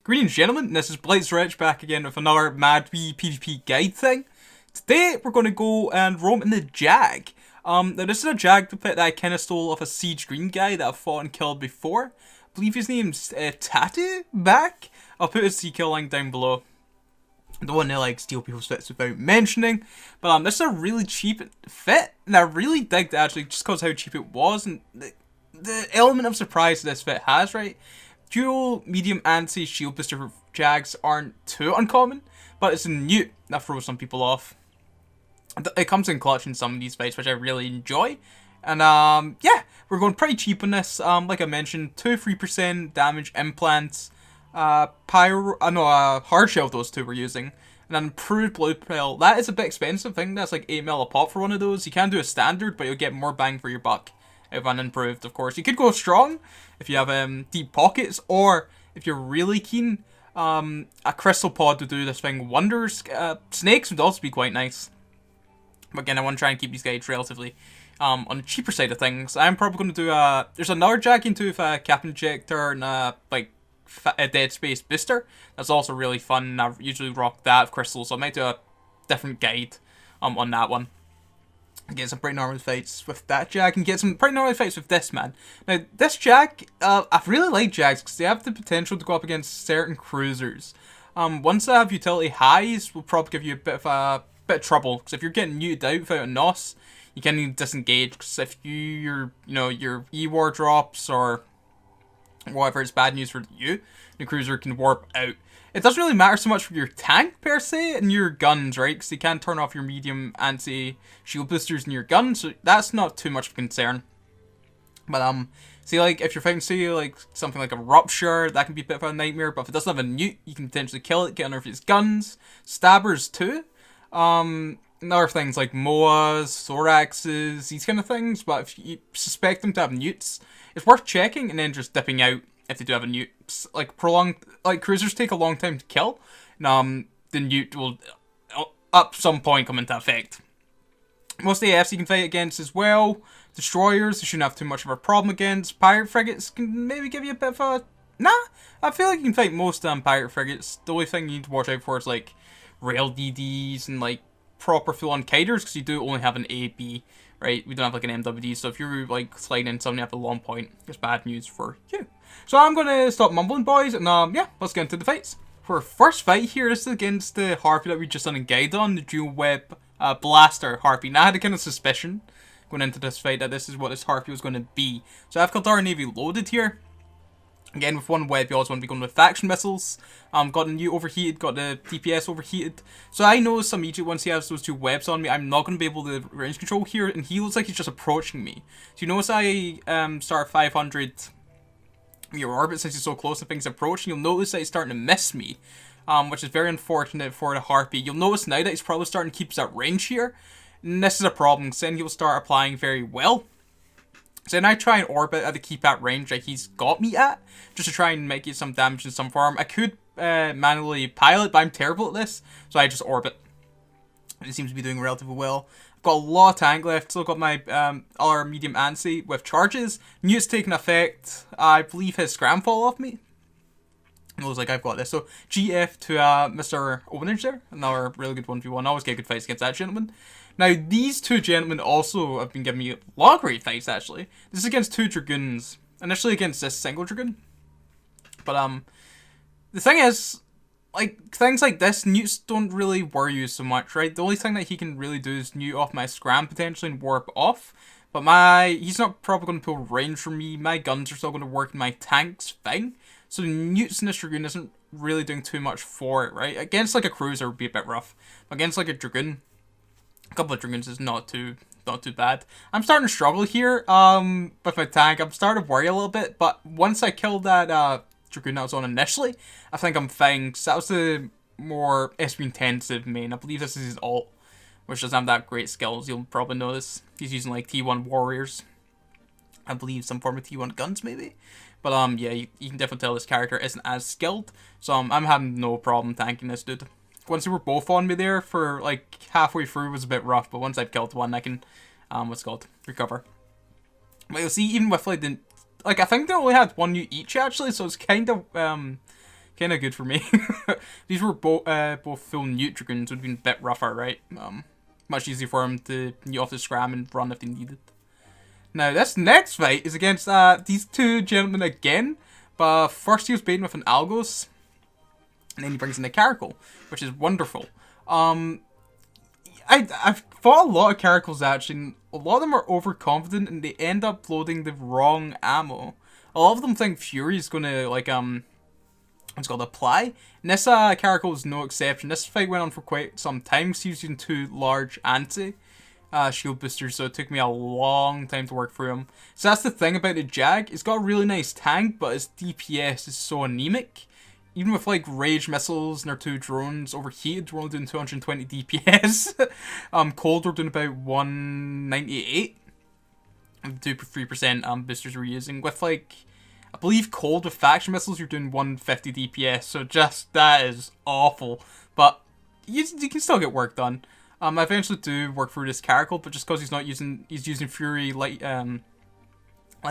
Greetings, gentlemen, this is Blights Rich back again with another MASB PvP guide thing. Today, we're going to go and roam in the Jag. Now this is a Jag that I kind of stole off a Siege Green guy that I've fought and killed before. I believe his name's Tattoo back. I'll put his kill link down below. I don't want to like steal people's fits without mentioning, but this is a really cheap fit, and I really digged it actually just because how cheap it was, and the element of surprise this fit has, right? Dual, medium, anti shield booster Jags aren't too uncommon, but it's a Newt that throws some people off. It comes in clutch in some of these fights, which I really enjoy. And yeah, we're going pretty cheap on this. Like I mentioned, 2-3% damage implants, hard shell those two we're using, and an improved blue pill. That is a bit expensive. I think that's like 8 mil a pop for one of those. You can do a standard, but you'll get more bang for your buck if unimproved, of course. You could go strong if you have deep pockets, or if you're really keen, a crystal pod would do this thing wonders. Snakes would also be quite nice. But again, I want to try and keep these guys relatively on the cheaper side of things. I'm probably going to do there's another Jag into with a cap injector and a dead space booster. That's also really fun. I usually rock that with crystals, so I might do a different guide on that one. Get some pretty normal fights with that Jag, and get some pretty normal fights with this man. Now, this Jag, I really like Jags because they have the potential to go up against certain cruisers. Once they have utility highs, will probably give you a bit of trouble, because if you're getting muted out without a NOS, you can disengage. Because if your E-War drops or whatever, it's bad news for you. The cruiser can warp out. It doesn't really matter so much for your tank, per se, and your guns, right? Because you can turn off your medium anti-shield boosters in your guns, so that's not too much of a concern. But, see, like, if you're fighting, say, like, something like a Rupture, that can be a bit of a nightmare, but if it doesn't have a Newt, you can potentially kill it, get under its guns. Stabbers, too. Other things like MOAs, Thoraxes, these kind of things, but if you suspect them to have Newts, it's worth checking and then just dipping out if they do have a Newt. Like, cruisers take a long time to kill, and, the Newt will, at some point, come into effect. Most AFs you can fight against as well. Destroyers, you shouldn't have too much of a problem against. Pirate frigates can maybe give you a bit of a... Nah, I feel like you can fight most pirate frigates. The only thing you need to watch out for is, like, rail DDs and, like, proper full-on kiters, because you do only have an AB, right? We don't have, like, an MWD, so if you're, like, sliding in something at the long point, it's bad news for you. So I'm going to stop mumbling, boys, and, yeah, let's get into the fights. For our first fight here, this is against the Harpy that we just done a guide on, the dual web blaster Harpy. Now, I had a kind of suspicion going into this fight that this is what this Harpy was going to be. So I've got our Navy loaded here. Again, with one web, you always want to be going with faction missiles. Got the new overheated, got the DPS overheated. So I know immediately once he has those two webs on me, I'm not going to be able to range control here, and he looks like he's just approaching me. So you notice I start 500 your orbit since he's so close and things approach, and you'll notice that he's starting to miss me, which is very unfortunate for the Harpy. You'll notice now that he's probably starting to keep that range here, and this is a problem, because then he'll start applying very well. So then I try and orbit to keep that range that he's got me at, just to try and make it some damage in some form. I could manually pilot, but I'm terrible at this, so I just orbit. It seems to be doing relatively well. I've got a lot of tank left, still got my other medium ANSI with charges. Newt's taking effect. I believe his scram fall off me. I was like, I've got this. So GF to Mr. Owenage there, another really good 1v1. I always get good fights against that gentleman. Now, these two gentlemen also have been giving me a lot of great fights, actually. This is against two Dragoons. Initially against this single Dragoon. But, the thing is, like, things like this, Newts don't really worry you so much, right? The only thing that he can really do is Newt off my scram, potentially, and warp off. But he's not probably going to pull range from me. My guns are still going to work, and my tank's fine. So Newts in this Dragoon isn't really doing too much for it, right? Against, like, a cruiser would be a bit rough. But against, like, a Dragoon, a couple of Dragoons is not too bad. I'm starting to struggle here with my tank. I'm starting to worry a little bit, but once I killed that Dragoon that was on initially, I think I'm fine, because that was the more SP-intensive main. I believe this is his ult, which doesn't have that great skills. You'll probably notice he's using like T1 warriors. I believe some form of T1 guns maybe. But yeah, you can definitely tell this character isn't as skilled, so I'm having no problem tanking this dude. Once they were both on me there for like halfway through, it was a bit rough, but once I've killed one, I can recover. But you'll see, even with like I think they only had one Newt each actually, so it's kind of kind of good for me. These were both full Newt Dragoons, would have been a bit rougher, right? Much easier for him to Newt off the scram and run if they needed. Now, this next fight is against these two gentlemen again, but first he was baiting with an Algos, and then he brings in a Caracal, which is wonderful. I've fought a lot of Caracals actually, and a lot of them are overconfident and they end up loading the wrong ammo. A lot of them think Fury is gonna, like, it's called apply, and this Caracal is no exception. This fight went on for quite some time, so he was using 2 large anti shield boosters, so it took me a long time to work through him. So that's the thing about the Jag, it's got a really nice tank, but its DPS is so anemic. Even with like rage missiles and our 2 drones overheated, we're only doing 220 DPS. Cold we're doing about 198. 2-3% boosters we're using. With like, I believe cold with faction missiles you're doing 150 DPS. So just, that is awful. But you can still get work done. I eventually do work through this Caracal, but just because he's using Fury light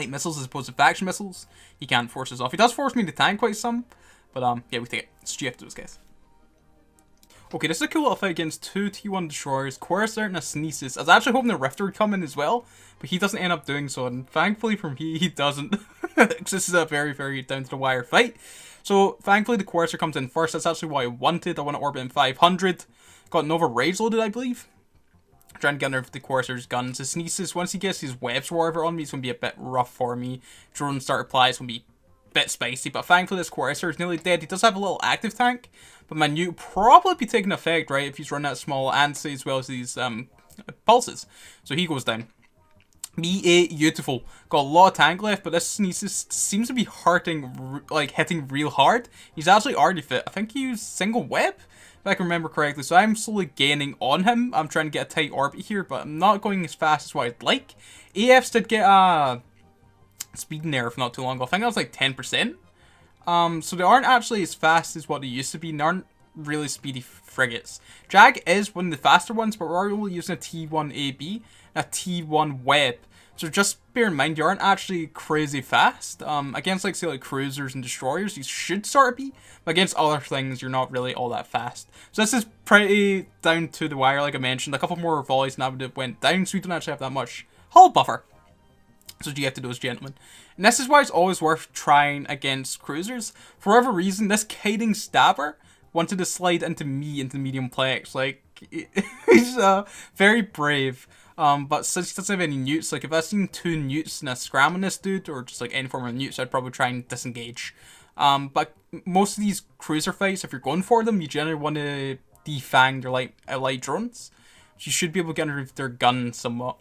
missiles as opposed to faction missiles, he can't force us off. He does force me to tank quite some. But, yeah, we take it. Let's GF those guys. Okay, this is a cool little fight against 2 T1 Destroyers, Quasar and a Sneezus. I was actually hoping the Rifter would come in as well, but he doesn't end up doing so, and thankfully for me, he doesn't. Because this is a very, very down-to-the-wire fight. So, thankfully the Quasar comes in first. That's actually what I wanted. I want to orbit in 500. Got Nova Rage loaded, I believe. Trying to get under the Quasar's guns. The Sneezus, once he gets his webs whatever on me, it's going to be a bit rough for me. Drone start reply is going to be bit spicy, but thankfully this Quasar is nearly dead. He does have a little active tank, but my Newt probably be taking effect, right, if he's running that small anti as well as these pulses. So he goes down. B8, beautiful. Got a lot of tank left, but this Sneezus seems to be hurting, like hitting real hard. He's actually already fit. I think he used single web, if I can remember correctly. So I'm slowly gaining on him. I'm trying to get a tight orbit here, but I'm not going as fast as what I'd like. AFs did get speed in there if not too long ago. I think that was like 10%. So they aren't actually as fast as what they used to be. They aren't really speedy frigates. Jag is one of the faster ones, but we're only using a T1 AB and a T1 web. So just bear in mind, you aren't actually crazy fast. Against like say like cruisers and destroyers, you should start to be. But against other things, you're not really all that fast. So this is pretty down to the wire, like I mentioned. A couple more volleys now would have went down, so we don't actually have that much hull buffer. So you have to do those, gentlemen. And this is why it's always worth trying against cruisers. For whatever reason, this kiting stabber wanted to slide into me into medium plex. Like, he's very brave. But since he doesn't have any newts, like if I've seen 2 newts and a scram on this dude, or just like any form of newts, I'd probably try and disengage. But most of these cruiser fights, if you're going for them, you generally want to defang their light drones. So you should be able to get under their gun somewhat.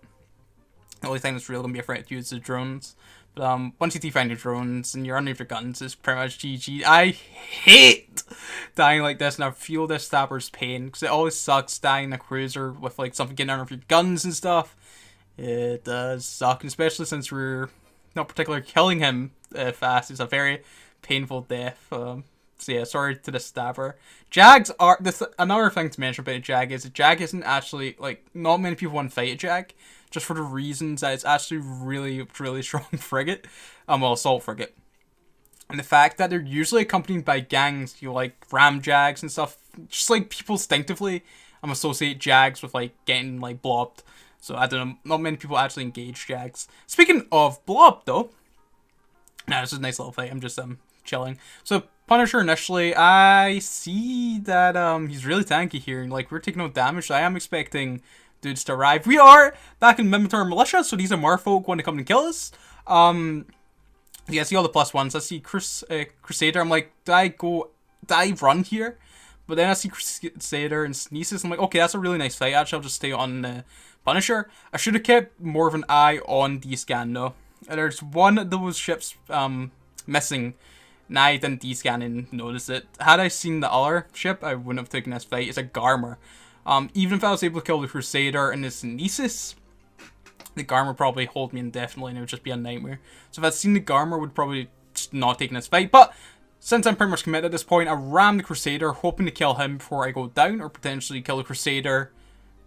The only thing that's really going to be a threat to you is the drones. But once you define your drones and you're underneath your guns, it's pretty much GG. I hate dying like this, and I feel this stabber's pain, because it always sucks dying in a cruiser with like something getting underneath your guns and stuff. It does suck, especially since we're not particularly killing him fast. It's a very painful death. So yeah, sorry to the stabber. Jags are another thing to mention about a Jag is a Jag isn't actually, like, not many people want to fight a Jag, just for the reasons that it's actually really, really strong frigate. Well, assault frigate. And the fact that they're usually accompanied by gangs, you know, like ram Jags and stuff. Just like people instinctively associate Jags with like getting like blobbed. So I don't know, not many people actually engage Jags. Speaking of blob though, nah, this is a nice little fight. I'm just chilling. So Punisher initially, I see that he's really tanky here, and like we're taking no damage. So I am expecting dudes to arrive. We are back in Minotaur Militia, so these are Merfolk want to come and kill us. Yeah, I see all the +1s. I see Crusader. I'm like, do I run here? But then I see Crusader and Sneezus. I'm like, okay, that's a really nice fight. Actually, I'll just stay on Punisher. I should have kept more of an eye on D-scan though. There's one of those ships missing. And I didn't D-scan and notice it. Had I seen the other ship, I wouldn't have taken this fight. It's a Garmer. Even if I was able to kill the Crusader and the Sneezus, the Garmer probably hold me indefinitely and it would just be a nightmare. So if I'd seen the Garmer, would probably just not taken this fight. But since I'm pretty much committed at this point, I ram the Crusader, hoping to kill him before I go down, or potentially kill the Crusader,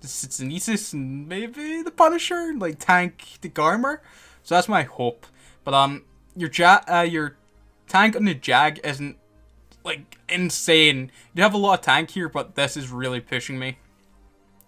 the Sneezus, and maybe the Punisher, like tank the Garmer. So that's my hope. But your tank on the Jag isn't like, insane. You have a lot of tank here, but this is really pushing me.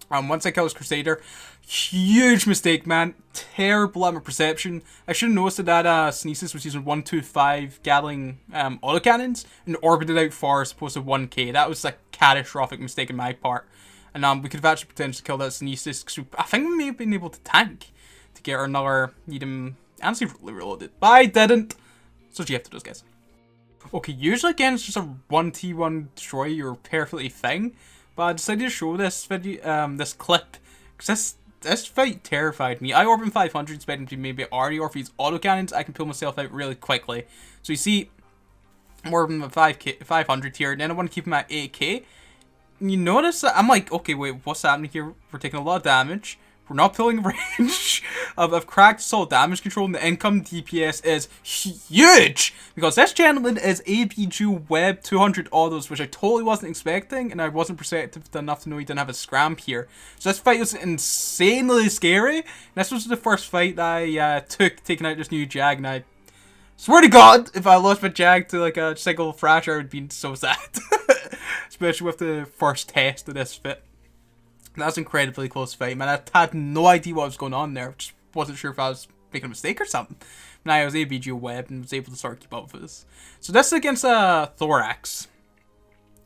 Once I kill his Crusader, huge mistake, man. Terrible at my perception. I should have noticed that Sneezus was using 125 Gatling autocannons and orbited out far as opposed to 1k. That was a catastrophic mistake on my part. And we could have actually potentially killed that Sneezus, because I think we may have been able to tank to get another Needham. Honestly, really reloaded. But I didn't. So GF to those guys. Okay, usually again it's just a 1t1 destroy your perfectly thing. But I decided to show this video, this clip, because this fight terrified me. I orbit 500, expecting to be maybe Arty, or if he's autocannons, I can pull myself out really quickly. So you see, I'm orbiting at 500 here, and then I want to keep him at 8k. And you notice that I'm like, okay, wait, what's happening here? We're taking a lot of damage. We're not pulling range. I've cracked solid damage control, and the income DPS is huge! Because this gentleman is ABG Web 200 autos, which I totally wasn't expecting, and I wasn't perceptive enough to know he didn't have a scramp here. So this fight was insanely scary. This was the first fight that I took, taking out this new Jag, and I swear to God, if I lost my Jag to like a single thrasher, I would be so sad. Especially with the first test of this fit. That was an incredibly close fight, man. I had no idea what was going on there. Just wasn't sure if I was making a mistake or something. Now I was ABG Web and was able to sort of keep up with this. So this is against Thorax.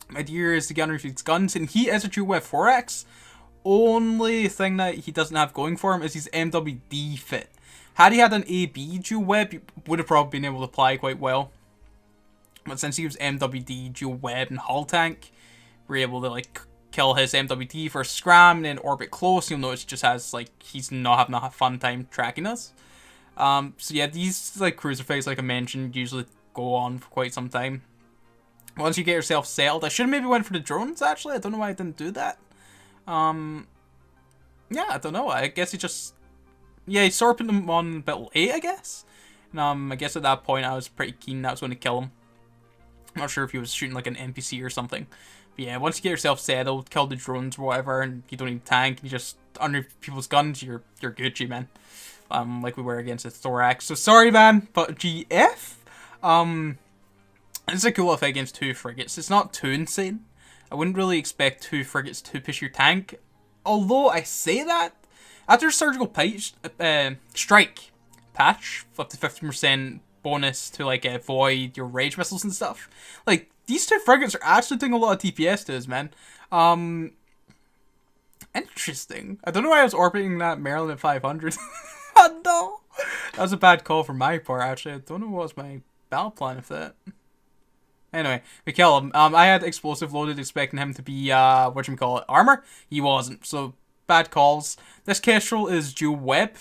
My dear is to get under his guns, and he is a dual web Thorax. Only thing that he doesn't have going for him is his MWD fit. Had he had an AB dual web, he would have probably been able to apply quite well. But since he was MWD, dual web, and hull tank, we're able to like kill his MWD for a scram and then orbit close. You'll notice he just has like, he's not having a fun time tracking us. So yeah, these like cruiser fights, like I mentioned, usually go on for quite some time. Once you get yourself settled, I should have maybe went for the drones actually. I don't know why I didn't do that. Yeah, I don't know. I guess he just, yeah, he sort of put them on a bit late, I guess. And I guess at that point I was pretty keen that I was going to kill him. I'm not sure if he was shooting like an NPC or something. But yeah, once you get yourself settled, kill the drones or whatever, and you don't need a tank, and you just under people's guns, you're Gucci, man. Like we were against the Thorax. So sorry, man, but GF. It's a cool fight against 2 frigates. It's not too insane. I wouldn't really expect 2 frigates to push your tank. Although I say that, after surgical strike patch, up to 15% bonus to like avoid your rage missiles and stuff. Like, these 2 frigates are actually doing a lot of DPS to us, man. Interesting. I don't know why I was orbiting that Maryland at 500. Oh no! That was a bad call from my part, actually. I don't know what was my battle plan of that. Anyway, we kill him. I had explosive loaded, expecting him to be, whatchamacallit, armor. He wasn't, so bad calls. This Kestrel is dual web.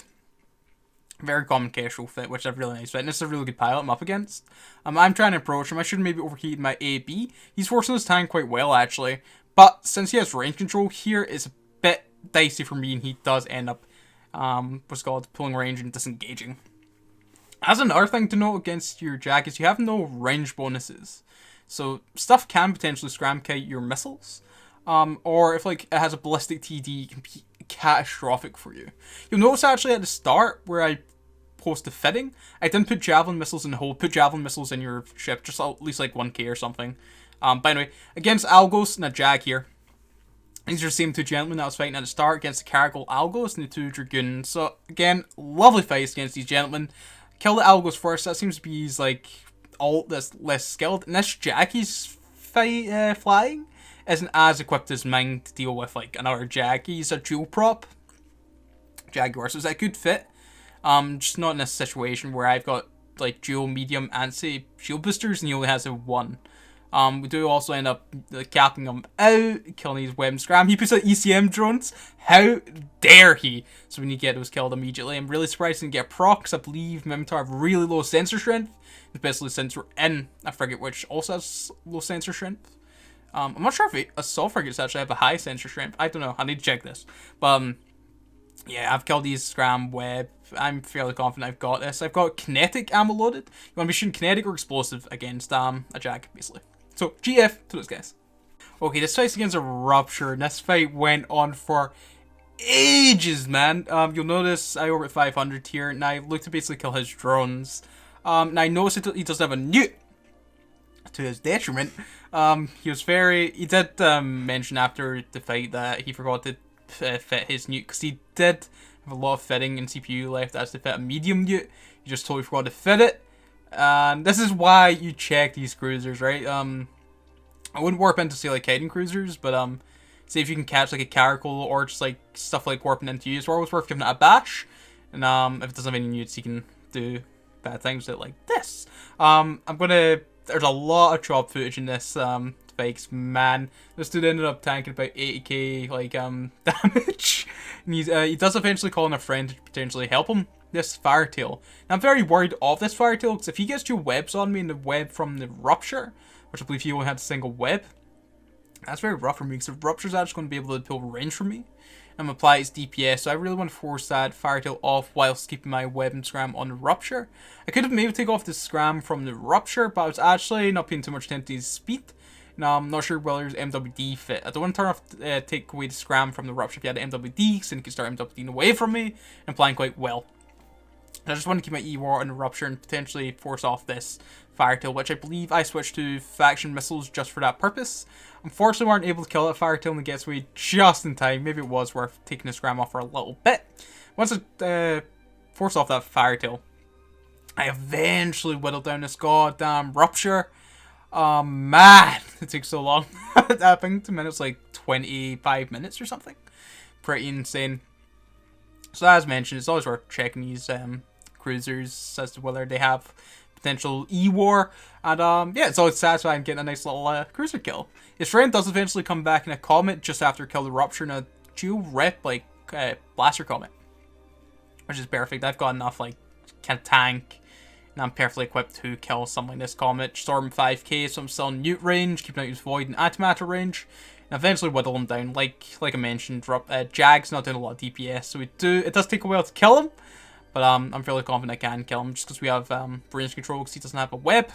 Very common Kestrel fit, which is a really nice fit. And this is a really good pilot I'm up against. I'm trying to approach him. I should maybe overheat my AB. He's forcing his tank quite well, actually. But since he has range control here, it's a bit dicey for me, and he does end up, what's called, pulling range and disengaging. As another thing to note against your Jag is you have no range bonuses. So stuff can potentially scram kite your missiles. Or if like it has a ballistic TD, it can be catastrophic for you. You'll notice actually at the start where I post the fitting, I didn't put javelin missiles in the hole. Put javelin missiles in your ship, just at least like 1k or something. But anyway, against Algos and a Jag here. These are the same 2 gentlemen that I was fighting at the start against the Caragol Algos and the 2 Dragoons. So again, lovely fights against these gentlemen. Kill the Algos first. That seems to be his like alt that's less skilled. And this Jag he's flying isn't as equipped as mine to deal with like another Jag. He's a dual prop Jaguar, so it's a good fit. Just not in a situation where I've got like dual medium anti shield boosters and he only has a 1. We do also end up capping him out, killing his web scram. He puts out ECM drones. How dare he? So when you get those killed immediately, I'm really surprised he didn't get procs. I believe Mimitar have really low sensor strength, especially since we're in a frigate which also has low sensor strength. I'm not sure if assault frigates actually have a high sensor strength. I don't know. I need to check this. But yeah, I've killed these scram web. I'm fairly confident I've got this. I've got kinetic ammo loaded. You want to be shooting kinetic or explosive against a Jag, basically. So, GF to those guys. Okay, this fight's against a Rupture, and this fight went on for ages, man. You'll notice I orbit 500 here, and I look to basically kill his drones. Now I notice he doesn't have a newt. to his detriment. He did mention after the fight that he forgot to fit his newt, because he did have a lot of fitting and CPU left as to fit a medium newt. He just totally forgot to fit it. And this is why you check these cruisers, right? I wouldn't warp into, say, like, kiting cruisers, but see if you can catch, like, a caracal or just, like, stuff like warping into you. It's always worth giving it a bash. And if it doesn't have any newts, you can do bad things with it like this. There's a lot of chop footage in this fight, man. This dude ended up tanking about 80k, like, damage. And he does eventually call in a friend to potentially help him. This Firetail. Now, I'm very worried of this Firetail, because if he gets two webs on me, and the web from the Rupture, which I believe he only had a single web, that's very rough for me, because the Rupture's actually going to be able to pull range from me and apply its DPS, so I really want to force that Firetail off whilst keeping my web and scram on the Rupture. I could have maybe taken off the scram from the Rupture, but I was actually not paying too much attention to his speed. Now, I'm not sure whether his MWD fit. I don't want to turn off, take away the scram from the Rupture if he had MWD, so he could start MWDing away from me and playing quite well. I just want to keep my E-War on the Rupture and potentially force off this Firetail, which I believe I switched to faction missiles just for that purpose. Unfortunately, we weren't able to kill that Firetail and it gets away just in time. Maybe it was worth taking the scram off for a little bit. Once I force off that Firetail, I eventually whittled down this goddamn Rupture. Oh man, it took so long. I think the minute's like 25 minutes or something. Pretty insane. So as mentioned, it's always worth checking these cruisers as to whether they have potential E-War. And yeah, it's always satisfying getting a nice little cruiser kill. His friend does eventually come back in a comet just after kill the Rupture in a dual rep, like, blaster comet. Which is perfect. I've got enough, like, kind of tank, and I'm perfectly equipped to kill something like this comet. Storm 5k, so I'm still in newt range, keeping out his void and antimatter range. And eventually whittle him down. Like I mentioned, Jag's not doing a lot of DPS, so it does take a while to kill him. But I'm fairly confident I can kill him, just because we have range control, because he doesn't have a web.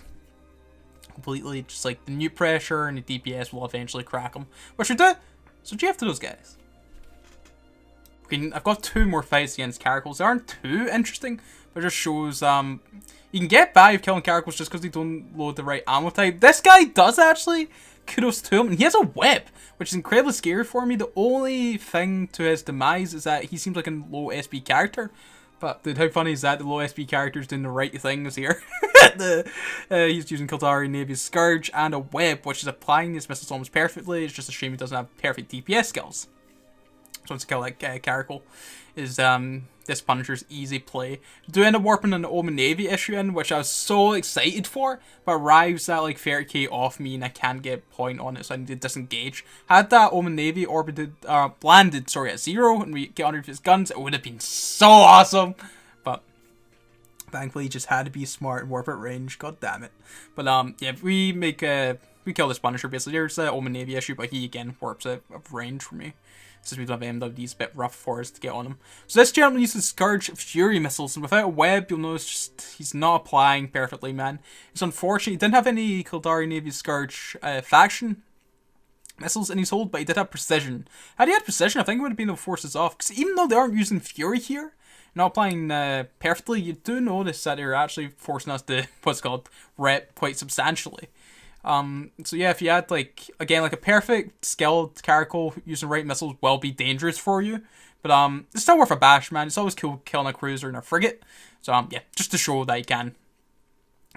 Completely, just like the newt pressure and the DPS will eventually crack him. Which we do. So GF to those guys. Okay, I've got two more fights against Caracals. They aren't too interesting, but it just shows you can get by with killing Caracals just because they don't load the right ammo type. This guy does actually. Kudos to him, and he has a web, which is incredibly scary for me. The only thing to his demise is that he seems like a low SP character. But dude, how funny is that? The low SP character's doing the right things here. He's using Kildari Navy's Scourge and a web, which is applying his missiles almost perfectly. It's just a shame he doesn't have perfect DPS skills. So once you kill that Caracal, is this Punisher's easy play. Do end up warping an Omen Navy issue in, which I was so excited for, but arrives at like 30k off me and I can't get a point on it, so I need to disengage. Had that Omen Navy landed at 0 and we get under his guns, it would have been so awesome. But thankfully, he just had to be smart and warp at range. God damn it. But yeah, we kill this Punisher basically. There's the Omen Navy issue, but he again warps at range for me. Since we don't have MWD, it's a bit rough for us to get on him. So this gentleman uses Scourge Fury missiles, and without a web, you'll notice he's not applying perfectly, man. It's unfortunate. He didn't have any Kildari Navy Scourge faction missiles in his hold, but he did have precision. Had he had precision, I think he would have been able to force this off. Because even though they aren't using Fury here, not applying perfectly, you do notice that they're actually forcing us to, what's called, rep quite substantially. So yeah, if you had, like, again, like a perfect skilled Caracal using right missiles will be dangerous for you. But, it's still worth a bash, man. It's always cool killing a cruiser and a frigate. So, yeah, just to show that you can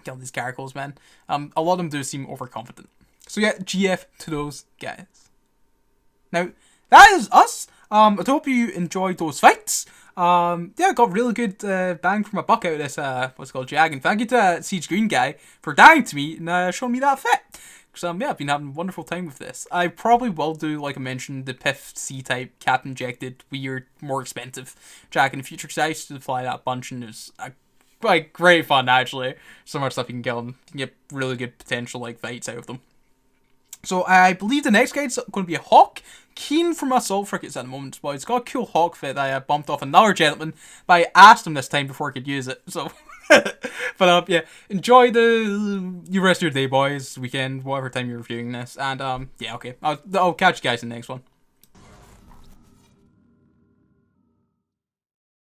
kill these Caracals, man. A lot of them do seem overconfident. So yeah, GF to those guys. Now, that is us. I hope you enjoyed those fights. Yeah, I got really good bang from a buck out of this, what's it called, Jag. And thank you to Siege Green guy for dying to me and showing me that fit. Because, yeah, I've been having a wonderful time with this. I probably will do, like I mentioned, the PIF C-type, cap-injected, weird, more expensive Jag in the future. Because I used to fly that bunch and it was, like, great fun, actually. So much stuff you can kill them. You can get really good potential, like, fights out of them. So I believe the next guide's going to be a Hawk. Keen for my assault frigates at the moment, but it's got a cool Hawk fit that I bumped off another gentleman, but I asked him this time before I could use it, so... But, yeah, enjoy the rest of your day, boys, weekend, whatever time you're reviewing this, and, yeah, okay, I'll catch you guys in the next one.